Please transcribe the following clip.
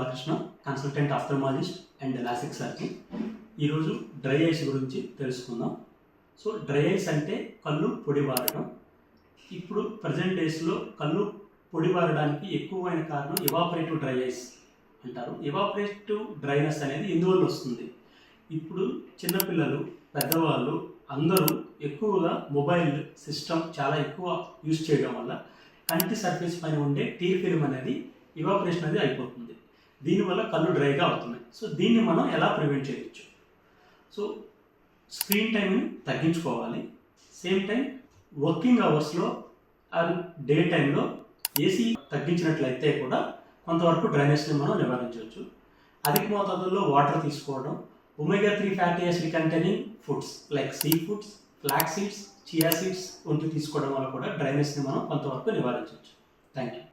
Balakrishna, consultant ophthalmologist and LASIK surgeon. ఈరోజు dry ice గురించి తెలుసుకుందాం. సో డ్రై ఐస్ అంటే కళ్ళు పొడిబారడం. ఇప్పుడు ప్రజెంట్ డేస్లో కళ్ళు పొడిబారడానికి ఎక్కువైన కారణం ఎవాపరేటివ్ డ్రై ఐస్ అంటారు. ఎవాపరేటివ్ డ్రైనెస్ అనేది ఎందువల్ల వస్తుంది? ఇప్పుడు చిన్నపిల్లలు, పెద్దవాళ్ళు అందరూ ఎక్కువగా మొబైల్ సిస్టమ్ చాలా ఎక్కువ యూజ్ చేయడం వల్ల కంటి సర్ఫేస్ పైన ఉండే టీర్ ఫిల్మ్ అనేది ఇవాపరేషన్ అనేది అయిపోతుంది. దీనివల్ల కళ్ళు డ్రైగా అవుతున్నాయి. సో దీన్ని మనం ఎలా ప్రివెంట్ చేయవచ్చు? సో స్క్రీన్ టైంని తగ్గించుకోవాలి. సేమ్ టైం వర్కింగ్ అవర్స్లో ఆర్ డే టైంలో ఏసీ తగ్గించినట్లయితే కూడా కొంతవరకు డ్రైనెస్ని మనం నివారించవచ్చు. అధిక మోతాదుల్లో వాటర్ తీసుకోవడం, omega 3 fatty acid containing foods like sea foods, flax seeds, chia seeds వంటివి తీసుకోవడం వల్ల కూడా డ్రైనెస్ని మనం కొంతవరకు నివారించవచ్చు. Thank you.